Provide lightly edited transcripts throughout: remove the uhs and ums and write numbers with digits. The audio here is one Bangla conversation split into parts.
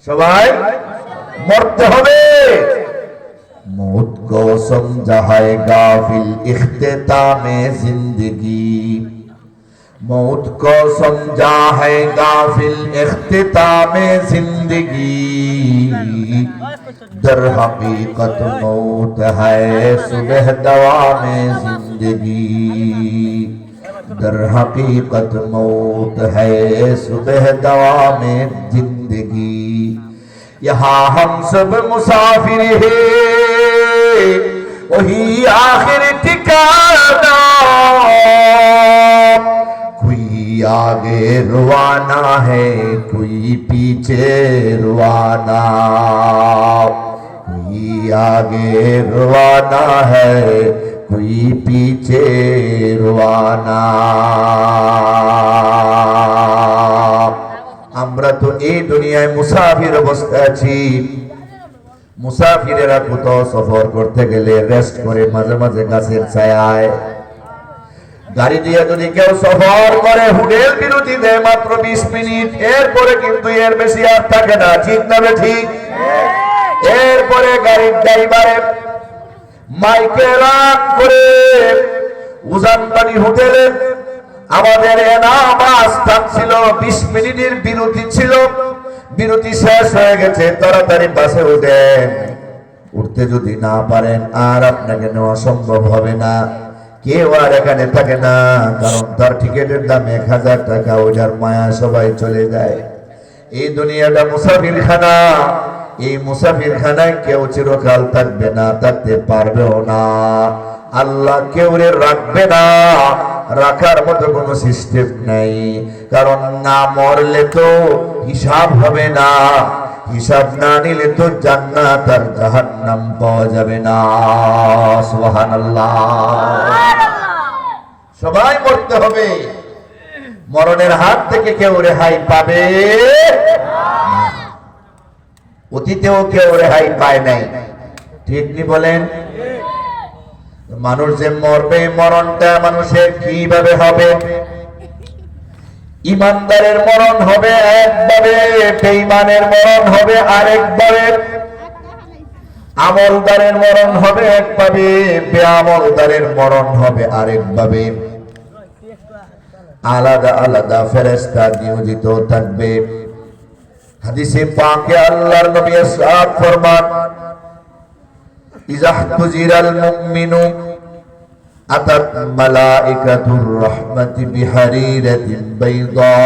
সবাই মরতে হবে। मौत को समझा है गाफिल इख्तितामे जिंदगी, मौत को समझा है गाफिल इख्तितामे जिंदगी, दर हकीकत मौत है सुबह दवामे जिंदगी, दर हकीकत मौत है सुबह दवामे जिंदगी। यहाँ हम सब मुसाफिर हैं, वही आखिर ठिकाना, कोई आगे रवाना है कोई पीछे रवाना, कोई आगे रवाना है कोई पीछे रवाना। আমরা তো এই দুনিয়ায় মুসাফির অবস্থায় আছি। মুসাফিরেরা কোথাও সফর করতে গেলে রেস্ট করে মাঝে মাঝে গাছের ছায়ায়। গাড়ি দিয়ে যদি কেউ সফর করে হোটেল বিরতি দেয় মাত্র 20 মিনিট, এরপরে কিন্তু এর বেশি আর থাকে না। ঠিক না ঠিক? এরপরে গাড়ির ড্রাইভারে মাইকে রান করে উজানবাড়ি হোটেলে আমাদের এনামাজ ছিল 20 মিনিটের বিরতি ছিল, বিরতি শেষ হয়ে গেছে, তাড়াতাড়ি বাসে উঠেন। উঠতে যদি না পারেন আর আপনাকে নেওয়া সম্ভব হবে না। কেউ আর এখানে থাকে না, কারণ তার টিকেটের দাম 1000 টাকা, ওটার মায়া সবাই চলে যায়। এই দুনিয়াটা মুসাফিরখানা, এই মুসাফিরখানায় কেউ চিরকাল থাকবে না, থাকতে পারবেও না। আল্লাহ কেউ রাখবে না, রাখার মতো কোনো সিস্টেম নাই। কারণ না মরলে তো হিসাব হবে না, হিসাব না নিলে তো জান্নাত আর জাহান্নাম পাওয়া যাবে না। সুবহানাল্লাহ। সবাই মরতে হবে, মরণের হাত থেকে কেউ রেহাই পাবে না। অতীতেও কেউ রেহাই পায় নাই, ঠিক নি বলেন? মানুষ যে মরবে, মরণটা মানুষের কিভাবে হবে? ইমানদারের মরণ হবে একভাবে, বেঈমানের মরণ হবে আরেকভাবে, আমলদারের মরণ হবে একভাবে, বেআমলদারের মরণ হবে আরেকভাবে। আলাদা আলাদা ফেরেশতা নিয়োজিত থাকবে। হাদিসে পাকে আল্লাহর নবী ইরশাদ ফরমান, ইযা তুজিরাল মুমিনু আতাত মালাইকাতুর রাহমাতি বিহারিরাতিন বাইদা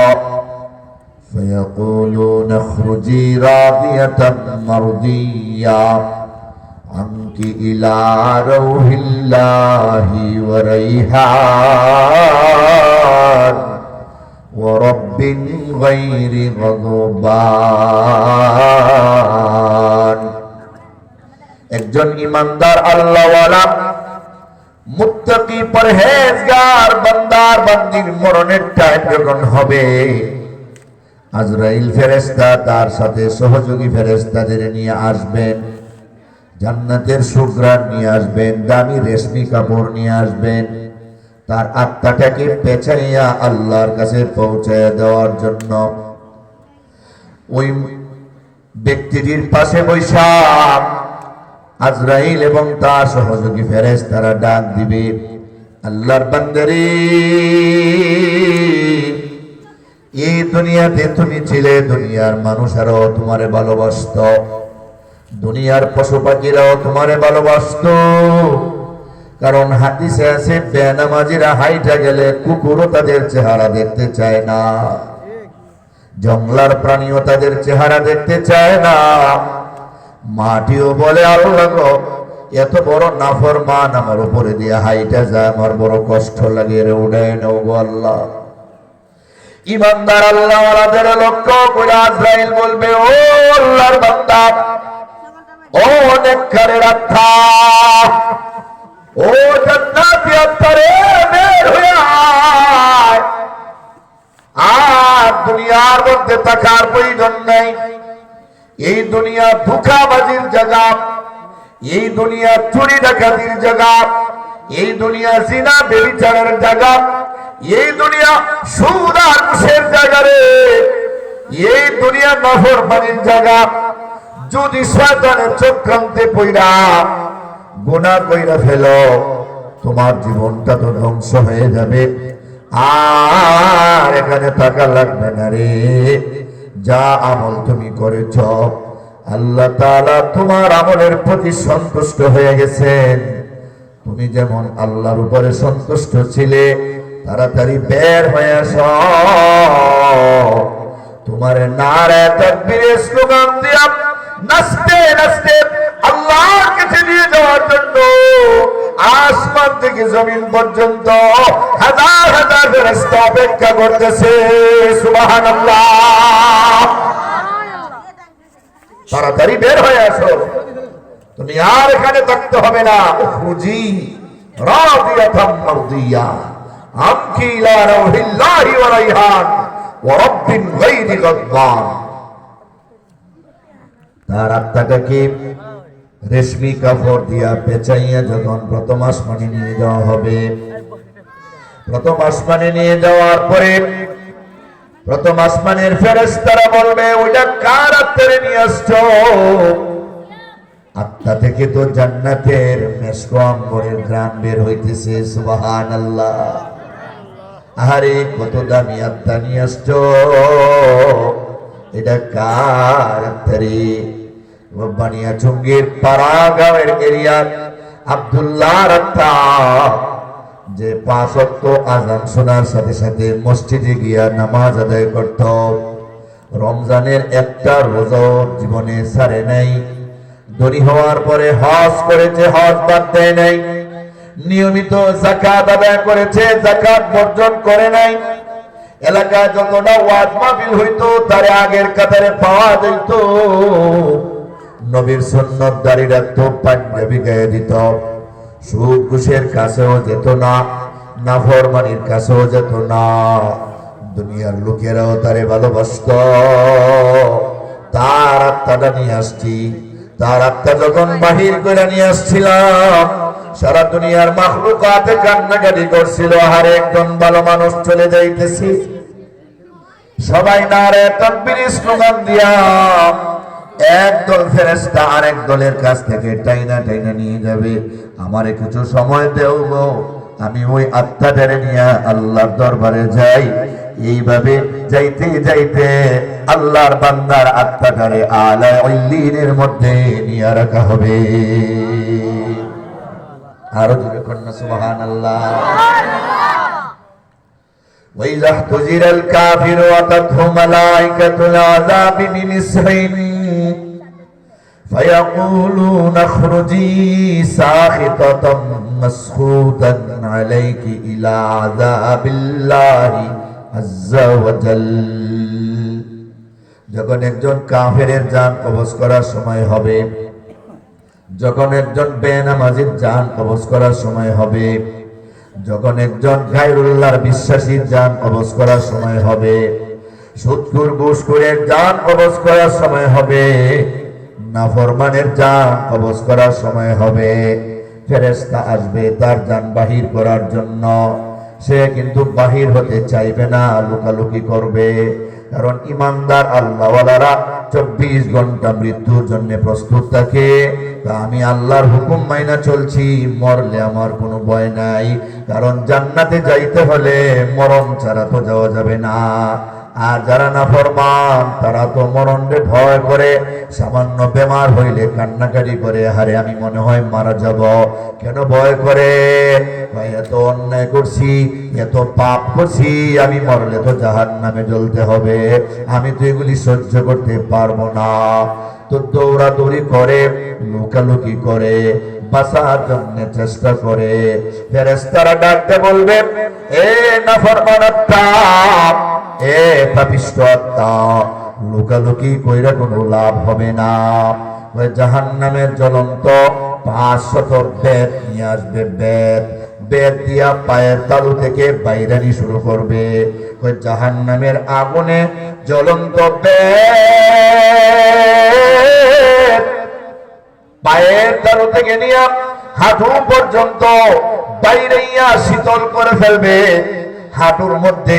ফায়াকুলুনা ইখরুজি রাদিয়াতাম মারদিয়া আনকি ইলা রাউহিল্লাহি ওয়া রাইহান ওয়া রাব্বিন গায়রি গাযবান। একজন ইমানদার আল্লাহওয়ালা মুত্তাকি পরহেজগার বান্দার বান্দির মরণের টাইম যখন হবে, আজরাইল ফেরেশতা তার সাথে সহযোগী ফেরেশতাদের নিয়ে আসবেন, জান্নাতের সুঘ্রাণ নিয়ে আসবেন, দামি রেশমি কাপড় নিয়ে আসবেন, তার আত্মাটাকে পেঁচাইয়া আল্লাহর কাছে পৌঁছায় দেওয়ার জন্য। ওই ব্যক্তিটির পাশে বৈশা আজরাইল এবং তার সহযোগী ফেরেশতারা ডাক দিবে, আল্লাহর বান্দারে, এই দুনিয়াতে তুমি ছিলে, দুনিয়ার মানুষেরাও তোমারে ভালোবাসত, দুনিয়ার পশু পাখিরাও তোমারে ভালোবাসত। কারণ হাদিসে আছে বেনামাজিরা হাইটা গেলে কুকুরও তাদের চেহারা দেখতে চায় না, জঙ্গলার প্রাণীও তাদের চেহারা দেখতে চায় না। মাটিও বলে, আল্লাহ গো, এত বড় নাফরমান আমার উপরে দিয়ে হাইটা যায়, আমার বড় কষ্ট লাগে, রে উড়ায় নাও গো আল্লাহ। ইমানদার আল্লাহওয়ালাদের লক্ষ্য করে আজরাইল বলবে, ও আল্লাহর বান্দা, ও নেককারের আত্মা, ও জান্নাতি আত্মারে, বের হয়ে আয়। আর দুনিয়ার মধ্যে থাকার প্রয়োজন নেই। এই দুনিয়া ধোঁকাবাজির জায়গা, এই দুনিয়া চুরি ডাকাতির জায়গা, এই দুনিয়া জিনা ব্যভিচারের জায়গা, এই দুনিয়া সুদ আর ঘুষের জায়গা রে। এই দুনিয়া নাফরমানির জায়গা। যদি শয়তানের চক্রান্তে পইরা গুনাহ কইরা ফেলো, তোমার জীবনটা তো ধ্বংস হয়ে যাবে, আর এখানে টাকা লাগবে না রে। যা আমল তুমি করেছ, আল্লাহ তাআলা তোমার আমলের প্রতি সন্তুষ্ট হয়ে গেছেন। তুমি যেমন আল্লাহর উপরে সন্তুষ্ট ছিলে, তাড়াতাড়ি বের হয়ে আসো। তোমার নারে তাকবীরের স্লোগান দিয়া নাচতে নাচতে আল্লাহর কাছে নিয়ে যাওয়ার জন্য আসমান থেকে জমিন পর্যন্ত হাজার হাজার ফেরেশতা অপেক্ষা করতেছে। সুবহানাল্লাহ। তাড়াতাড়ি বের হয়ে আসো, তুমি আর এখানে থাকতে হবে না। উখরুজি রাদিয়াতাম মারদিয়া আমকি ইলা রাউহিল্লাহি ওয়া রাইহান ওয়া রাব্বিন গায়রি গাদবান। তার আত্মাটাকে রেশমি কাপড় দিয়া পেঁচাইয়া যখন প্রথম আসমানে নিয়ে যাওয়া হবে, প্রথম আসমানে নিয়ে যাওয়ার পরে প্রথম আসমানের ফেরেশতারা বলবে, ওইটা কার আত্মারে নিয়ে আসছো? আত্মা থেকে তো জান্নাতের মেশক আম্বরের ঘ্রাণ বের হইতেছে। সুবহানাল্লাহ। আরে কত দামি আত্মা নিয়ে আসছো, এটা কার আত্মারে? বানিয়াচুঙ্গের পাড়াগাঁওয়ের এরিয়ার আব্দুল্লাহর আত্মা, যে 5 ওয়াক্ত আযান শোনার সাথে সাথে মসজিদে গিয়া নামাজ আদায় করত, রমজানের একটা রোজাও জীবনে ছাড়ে নাই, ধনী হওয়ার পরে হজ করেছে, হজ বাদ দেয় নাই, নিয়মিত যাকাত আদায় করেছে, যাকাত বর্জন করে নাই, এলাকায় যতটা ওয়াজ মাহফিল হইতো তারে আগের কাতারে পাওয়া যেত, নবীর সুন্নাত দাঁড়ি রাখতো, পাঞ্জাবি গায়ে দিত, সুদ ঘুষের কাছেও যেত না, নাফরমানির কাছেও যেত না, দুনিয়ার লোকেরাও তারে ভালোবাসত। তার আত্মাটা নিয়ে আসছি, তার আত্মা যখন বাহির করে নিয়ে আসছিলাম, সারা দুনিয়ার মাখলুকাতে কান্নাকাটি করছিল, আর একজন ভালো মানুষ চলে যাইতেছি। সবাই নারে তাকবীর স্লোগান দিয়া একদল ফেরেশতা আরেক দলের কাছ থেকে টাইনা টাইনা নিয়ে যাবে। আমারে কিছু সময় দেও গো, আমি ওই আত্মাটারে নিয়ে আল্লাহর দরবারে যাই। এইভাবে যাইতে যাইতে আল্লাহর বান্দার আত্মাটারে আলা ইল্লিনের মধ্যে নিয়ে রাখা হবে। আরো জোরে কন্যা সুবহানাল্লাহ। وَإِذَا احْتُجِرَ الْكَافِرُ وَأَتَتْهُ مَلَائِكَةُ الْعَذَابِ بِمِسْحٍ فَيَقُولُونَ اخْرُجِي سَاخِطَةً مَسْخُوطًا عَلَيْكِ إِلَى عَذَابِ اللَّهِ عَزَّ وَجَلَّ। যখন একজন কাফেরের জান কবজ করার সময় হবে, যখন একজন বেনামাজির জান কবজ করার সময় হবে, যখন একজন গায়রুল্লাহর বিশ্বাসীর জান কবজ করার সময় হবে, সুদখোর ঘুষখোরের জান কবজ করার সময় হবে, নাফরমানের জান কবজ করার সময় হবে, ফেরেশতা আসবে তার জান বাহির করার জন্য। সে কিন্তু বাহির হতে চাইবে না, লুকালুকি করবে, কারণ ইমানদার আল্লাহওয়ালারা 24 ঘন্টা মৃত্যুর জন্য প্রস্তুত থাকে। আমি আল্লাহর হুকুম মাইনা চলছি, মরলে আমার কোনো ভয় নাই, কারণ জান্নাতে যাইতে হলে মরণ ছাড়া তো যাওয়া যাবে না। আর যারা নাফরমান তারা তো মরণে ভয় করে, সামান্য বেমার হইলে কান্নাকাটি করে, হারে আমি মনে হয় মারা যাব। কেন ভয় করে? এত অন্যায় করছি, এত পাপ করছি, আমি মরলে তো জাহান্নামে জ্বলতে হবে, আমি তো এগুলি সহ্য করতে পারবো না। তো দৌড়াদৌড়ি করে, লুকালুকি করে, বাঁচার জন্য চেষ্টা করে। ফেরেশতারা ডাকতে বলবে, এ নাফরমান আত্মা, এ পাপিষ্ঠ আত্মা, লুকালুকি কইরা কোনো লাভ হবে না। ওই জাহান্নামের জ্বলন্ত 500 বেত নিয়ে আসবে, বেত দিয়া পায়ের তালু থেকে বাইরানি শুরু করবে। ওই জাহান্নামের আগুনে জ্বলন্ত বেত পায়ের তালু থেকে নিয়ে হাঁটু পর্যন্ত বাইরাইয়া শীতল করে ফেলবে। হাঁটুর মধ্যে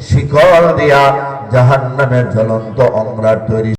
শিকল দিয়া জাহান্নামের জ্বলন্ত অঙ্গার তৈরি